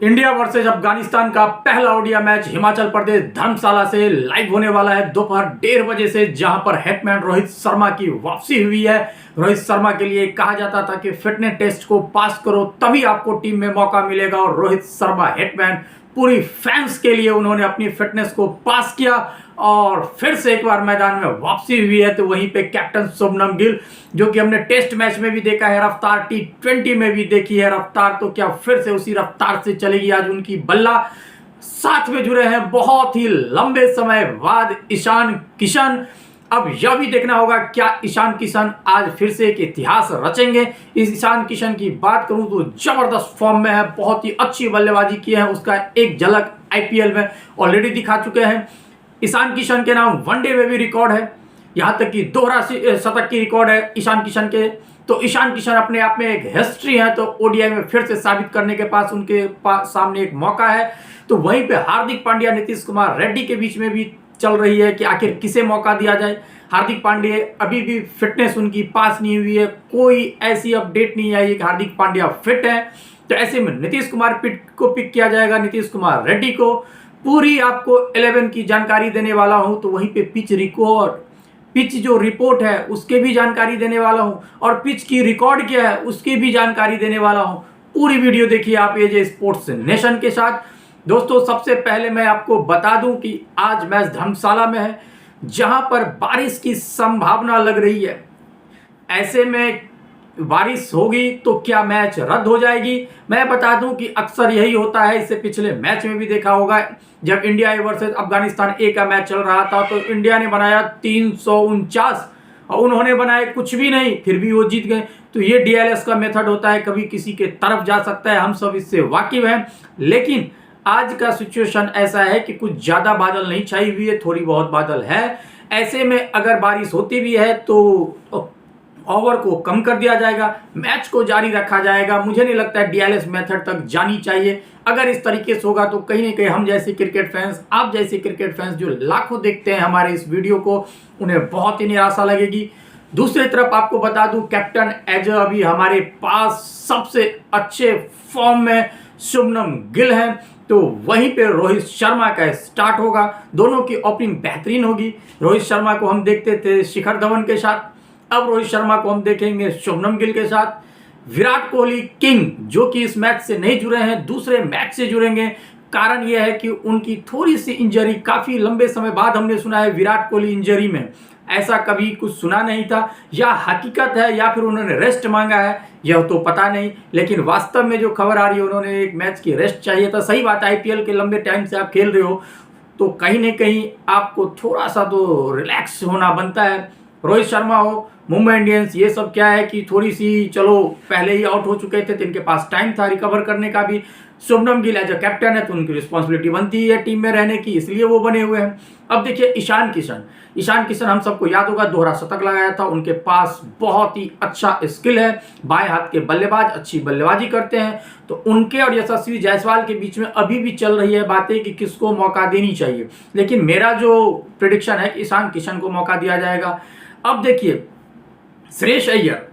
India versus Afghanistan का पहला Odia match Himachal Pradesh धर्मशाला से लाइव होने वाला है दोपहर 1:30 से, जहां पर हेटमैन रोहित शर्मा की वापसी हुई है। रोहित शर्मा के लिए कहा जाता था कि फिटनेस टेस्ट को पास करो तभी आपको टीम में मौका मिलेगा, और रोहित शर्मा हेटमैन पूरी फैंस के लिए उन्होंने अपनी फिटनेस को पास किया और फिर से एक बार मैदान में वापसी हुई है। तो वहीं पे कैप्टन शुभमन गिल, जो कि हमने टेस्ट मैच में भी देखा है रफ्तार, T20 में भी देखी है रफ्तार, तो क्या फिर से उसी रफ्तार से चलेगी आज उनकी बल्ला। साथ में जुड़े हैं बहुत ही लंबे समय बाद ईशान किशन। अब यह भी देखना होगा क्या ईशान किशन आज फिर से एक इतिहास रचेंगे। इस ईशान किशन की बात करूं तो जबरदस्त फॉर्म में है, बहुत ही अच्छी बल्लेबाजी की है, उसका एक झलक आईपीएल में ऑलरेडी दिखा चुके हैं। ईशान किशन के नाम वनडे में भी रिकॉर्ड है, यहां तक कि दोहरा शतक की रिकॉर्ड है ईशान किशन के। तो ईशान किशन अपने आप में एक हिस्ट्री है, तो ओडीआई में फिर से साबित करने के पास उनके सामने एक मौका है। तो वहीं पे हार्दिक पांड्या नीतीश कुमार रेड्डी के बीच में भी चल रही है कि आखिर किसे मौका दिया जाए। हार्दिक पांड्या अभी भी फिटनेस उनकी पास नहीं हुई है, कोई ऐसी अपडेट नहीं आई है कि हार्दिक पांड्या फिट है। तो ऐसे में नीतीश कुमार को पिक किया जाएगा, नीतीश कुमार रेड्डी को। पूरी आपको 11 की जानकारी देने वाला हूं। तो वहीं पे पिच जो रिपोर्ट है उसके भी जानकारी देने वाला हूं, और पिच की रिकॉर्ड क्या है उसकी भी जानकारी देने वाला हूं। पूरी वीडियो देखिए आप एजे स्पोर्ट्स नेशन के साथ। दोस्तों, सबसे पहले मैं आपको बता दूं कि आज मैच धर्मशाला में है, जहां पर बारिश की संभावना लग रही है। ऐसे में बारिश होगी तो क्या मैच रद्द हो जाएगी? मैं बता दूं कि अक्सर यही होता है, इससे पिछले मैच में भी देखा होगा। जब इंडिया वर्सेस अफगानिस्तान ए का मैच चल रहा था तो इंडिया ने बनाया 349 और उन्होंने बनाए कुछ भी नहीं, फिर भी वो जीत गए। तो ये डीएलएस का मेथड होता है, कभी किसी के तरफ जा सकता है, हम सब इससे वाकिफ हैं। लेकिन आज का सिचुएशन ऐसा है कि कुछ ज्यादा बादल नहीं छाई हुई है, थोड़ी बहुत बादल है। ऐसे में अगर बारिश होती भी है तो ओवर को कम कर दिया जाएगा, मैच को जारी रखा जाएगा। मुझे नहीं लगता है डीएलएस मेथड तक जानी चाहिए। अगर इस तरीके से होगा तो कहीं ना कहीं हम जैसे क्रिकेट फैंस, आप जैसे क्रिकेट फैंस जो लाखों देखते हैं हमारे इस वीडियो को, उन्हें बहुत ही निराशा लगेगी। दूसरी तरफ आपको बता दूं, कैप्टन एज अभी हमारे पास सबसे अच्छे फॉर्म में शुभमन गिल हैं। तो वहीं पे रोहित शर्मा का स्टार्ट होगा, दोनों की ओपनिंग बेहतरीन होगी। रोहित शर्मा को हम देखते थे शिखर धवन के साथ, अब रोहित शर्मा को हम देखेंगे शुभमन गिल के साथ। विराट कोहली किंग, जो कि इस मैच से नहीं जुड़े हैं, दूसरे मैच से जुड़ेंगे। कारण यह है कि उनकी थोड़ी सी इंजरी, काफी लंबे समय बाद हमने सुना है विराट कोहली इंजरी में, ऐसा कभी कुछ सुना नहीं था। या हकीकत है या फिर उन्होंने रेस्ट मांगा है, यह तो पता नहीं। लेकिन वास्तव में जो खबर आ रही है, उन्होंने एक मैच की रेस्ट चाहिए था। सही बात है, आईपीएल के लंबे टाइम से आप खेल रहे हो तो कहीं ना कहीं आपको थोड़ा सा तो रिलैक्स होना बनता है। रोहित शर्मा हो, मुंबई इंडियंस, ये सब क्या है कि थोड़ी सी, चलो पहले ही आउट हो चुके थे तो इनके पास टाइम था रिकवर करने का भी। Shubman Gill as a captain है तो उनकी रिस्पॉन्सिबिलिटी बनती है टीम में रहने की, इसलिए वो बने हुए हैं। अब देखिए ईशान किशन हम सबको याद होगा, दोहरा शतक लगाया था। उनके पास बहुत ही अच्छा स्किल है, बाएं हाथ के बल्लेबाज, अच्छी बल्लेबाजी करते हैं। तो उनके और यशस्वी जायसवाल के बीच में अभी भी चल रही है बातें कि किसको मौका देनी चाहिए। लेकिन मेरा जो प्रेडिक्शन है कि ईशान किशन को मौका दिया जाएगा। अब देखिए, श्रेयस अय्यर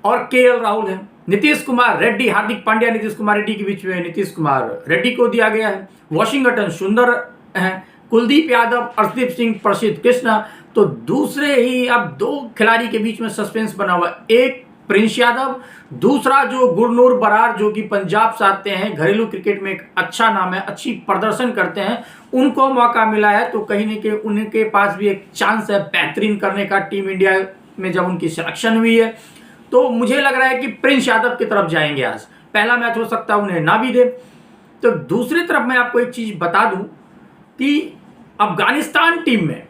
और केएल राहुल है, नीतीश कुमार रेड्डी, हार्दिक पांड्या नीतीश कुमार रेड्डी के बीच में नीतीश कुमार रेड्डी को दिया गया है। वॉशिंगटन सुंदर है, कुलदीप यादव, अर्शदीप सिंह, प्रसिद्ध कृष्णा। तो दूसरे ही अब दो खिलाड़ी के बीच में सस्पेंस बना हुआ, एक प्रिंस यादव, दूसरा जो गुरनूर बरार, जो कि पंजाब से आते हैं, घरेलू क्रिकेट में एक अच्छा नाम है, अच्छी प्रदर्शन करते हैं, उनको मौका मिला है। तो कहीं ना कहीं उनके पास भी एक चांस है बेहतरीन करने का टीम इंडिया में जब उनकी सिलेक्शन हुई है। तो मुझे लग रहा है कि प्रिंस यादव की तरफ जाएंगे आज, पहला मैच हो सकता है उन्हें ना भी दे। तो दूसरी तरफ मैं आपको एक चीज बता दूं कि अफगानिस्तान टीम में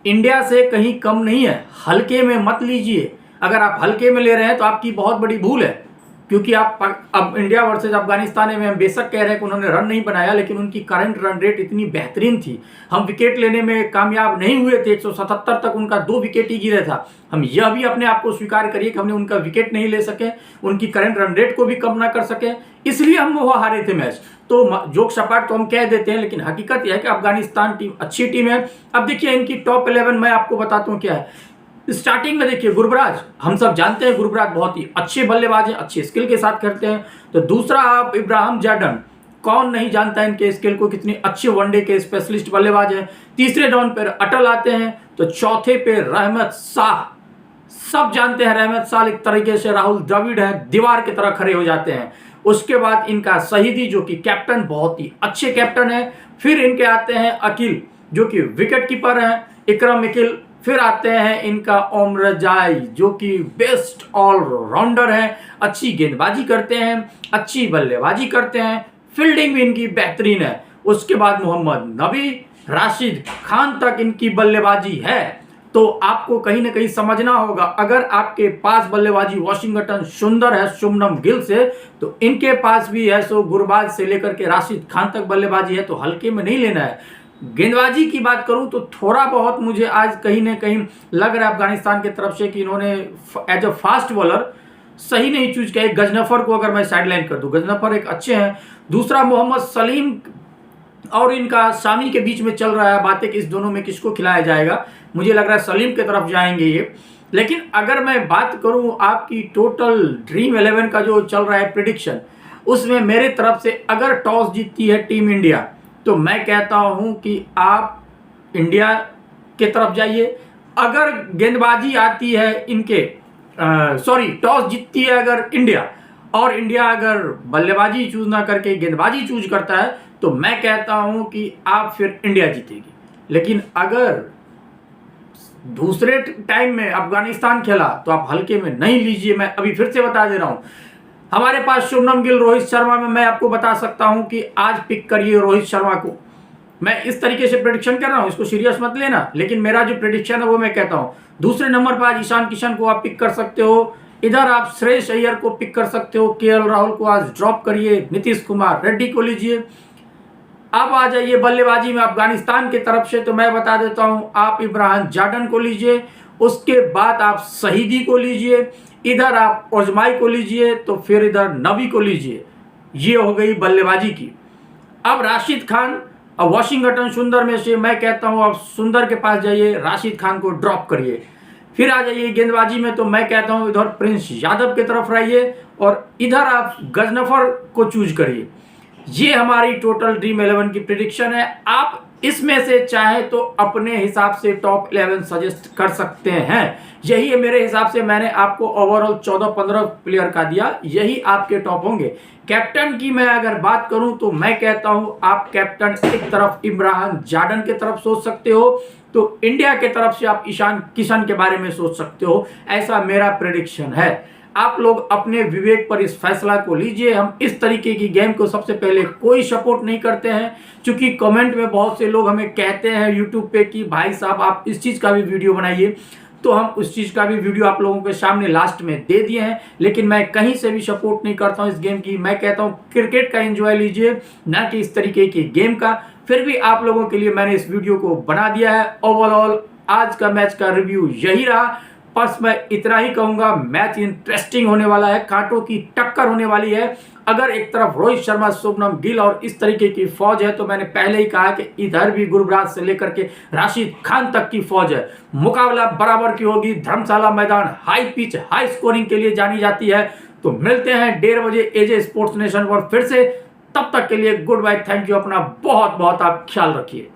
इंडिया से कहीं कम नहीं है, हल्के में मत लीजिए। अगर आप हल्के में ले रहे हैं तो आपकी बहुत बड़ी भूल है, क्योंकि आप अब इंडिया वर्सेज अफगानिस्तान में हम बेशक कह रहे हैं कि उन्होंने रन नहीं बनाया, लेकिन उनकी करंट रन रेट इतनी बेहतरीन थी। हम विकेट लेने में कामयाब नहीं हुए थे, 177 तक उनका 2 विकेट ही गिरा था। हम यह भी अपने आप को स्वीकार करिए कि हमने उनका विकेट नहीं ले सके, उनकी करंट रन रेट को भी कम ना कर सके, इसलिए हम वो हारे थे मैच। तो जोक सपाट तो हम कह देते हैं, लेकिन हकीकत यह है कि अफगानिस्तान टीम अच्छी टीम है। अब देखिए इनकी टॉप 11 मैं आपको बताता हूँ क्या है। स्टार्टिंग में देखिए गुरबराज, हम सब जानते हैं गुरबराज बहुत ही अच्छे बल्लेबाज हैं, अच्छे स्किल के साथ खेलते हैं। तो दूसरा आप इब्राहिम जॉर्डन, कौन नहीं जानता है इनके स्किल को, कितनी अच्छे वनडे के स्पेशलिस्ट बल्लेबाज हैं। तीसरे डाउन पर अटल आते हैं, तो चौथे पे रहमत शाह, सब जानते हैं रहमत शाह एक तरीके से राहुल द्रविड़ है, दीवार की तरह खड़े हो जाते हैं। उसके बाद इनका शहीदी जो कि कैप्टन, बहुत ही अच्छे कैप्टन है। फिर इनके आते हैं अकील जो कि विकेट कीपर हैं, इकरम अकील। फिर आते हैं इनका ओमरजाई जो कि बेस्ट ऑलराउंडर हैं, अच्छी गेंदबाजी करते हैं, अच्छी बल्लेबाजी करते हैं, फील्डिंग भी इनकी बेहतरीन है। उसके बाद मोहम्मद नबी, राशिद खान तक इनकी बल्लेबाजी है। तो आपको कहीं ना कहीं समझना होगा, अगर आपके पास बल्लेबाजी वाशिंगटन सुंदर है शुभमन गिल से, तो इनके पास भी है। सो गुरबाज से लेकर के राशिद खान तक बल्लेबाजी है, तो हल्के में नहीं लेना है। गेंदबाजी की बात करूं तो थोड़ा बहुत मुझे आज कहीं ना कहीं लग रहा है अफगानिस्तान की तरफ से कि इन्होंने एज अ फास्ट बॉलर सही नहीं चूज किया। गजनफर को अगर मैं साइडलाइन कर दूं, गजनफर एक अच्छे हैं। दूसरा मोहम्मद सलीम और इनका शामी के बीच में चल रहा है बातें कि इस दोनों में किसको खिलाया जाएगा। मुझे लग रहा है सलीम की तरफ जाएंगे ये। लेकिन अगर मैं बात करूं आपकी टोटल ड्रीम 11 का जो चल रहा है प्रिडिक्शन, उसमें मेरे तरफ से अगर टॉस जीतती है टीम इंडिया, तो मैं कहता हूं कि आप इंडिया के तरफ जाइए। अगर गेंदबाजी आती है इनके टॉस जीतती है अगर इंडिया, और इंडिया अगर बल्लेबाजी चूज ना करके गेंदबाजी चूज करता है, तो मैं कहता हूं कि आप फिर इंडिया जीतेगी। लेकिन अगर दूसरे टाइम में अफगानिस्तान खेला तो आप हल्के में नहीं लीजिए। मैं अभी फिर से बता दे रहा हूं, हमारे पास शुभमन गिल, रोहित शर्मा में मैं आपको बता सकता हूं कि आज पिक करिए रोहित शर्मा को। मैं इस तरीके से प्रेडिक्शन कर रहा हूं, इसको सीरियस मत लेना, लेकिन मेरा जो प्रेडिक्शन है वो मैं कहता हूं। दूसरे नंबर पर आज ईशान किशन को आप पिक कर सकते हो। इधर आप श्रेयस अय्यर को पिक कर सकते हो। केएल राहुल को आज ड्रॉप करिए, नीतीश कुमार रेड्डी को लीजिए। अब आ जाइए बल्लेबाजी में अफगानिस्तान की तरफ से, तो मैं बता देता हूं आप इब्राहिम जार्डन को लीजिए। उसके बाद आप शहीदी को लीजिए, इधर आप ओजमाई को लीजिए, तो फिर इधर नबी को लीजिए। ये हो गई बल्लेबाजी की। अब राशिद खान, अब वाशिंगटन सुंदर में से मैं कहता हूं आप सुंदर के पास जाइए, राशिद खान को ड्रॉप करिए। फिर आ जाइए गेंदबाजी में, तो मैं कहता हूं इधर प्रिंस यादव की तरफ रहिए और इधर आप गजनफर को चूज करिए। ये हमारी टोटल ड्रीम 11 की प्रेडिक्शन है। आप इसमें से चाहे तो अपने हिसाब से टॉप 11 सजेस्ट कर सकते हैं। यही है मेरे हिसाब से, मैंने आपको ओवरऑल 14-15 प्लेयर का दिया, यही आपके टॉप होंगे। कैप्टन की मैं अगर बात करूं तो मैं कहता हूं आप कैप्टन एक तरफ इब्राहिम जार्डन की तरफ सोच सकते हो, तो इंडिया के तरफ से आप ईशान किशन के बारे में सोच सकते हो। ऐसा मेरा प्रेडिक्शन है। आप लोग अपने विवेक पर इस फैसला को लीजिए। हम इस तरीके की गेम को सबसे पहले कोई सपोर्ट नहीं करते हैं, क्योंकि कमेंट में बहुत से लोग हमें कहते हैं यूट्यूब पे कि भाई साहब आप इस चीज़ का भी वीडियो बनाइए, तो हम उस चीज़ का भी वीडियो आप लोगों के सामने लास्ट में दे दिए हैं। लेकिन मैं कहीं से भी सपोर्ट नहीं करता हूं इस गेम की। मैं कहता हूं क्रिकेट का एंजॉय लीजिए, ना कि इस तरीके की गेम का। फिर भी आप लोगों के लिए मैंने इस वीडियो को बना दिया है। ओवरऑल आज का मैच का रिव्यू यही रहा। बस मैं इतना ही कहूंगा, मैच इंटरेस्टिंग होने वाला है, कांटों की टक्कर होने वाली है। अगर एक तरफ रोहित शर्मा, शुभमन गिल और इस तरीके की फौज है, तो मैंने पहले ही कहा कि इधर भी गुरबाज से लेकर के राशिद खान तक की फौज है। मुकाबला बराबर की होगी। धर्मशाला मैदान हाई पिच, हाई स्कोरिंग के लिए जानी जाती है। तो मिलते हैं 1:30 बजे एजे स्पोर्ट्स नेशन पर फिर से। तब तक के लिए गुड बाय, थैंक यू। अपना बहुत बहुत आप ख्याल रखिए।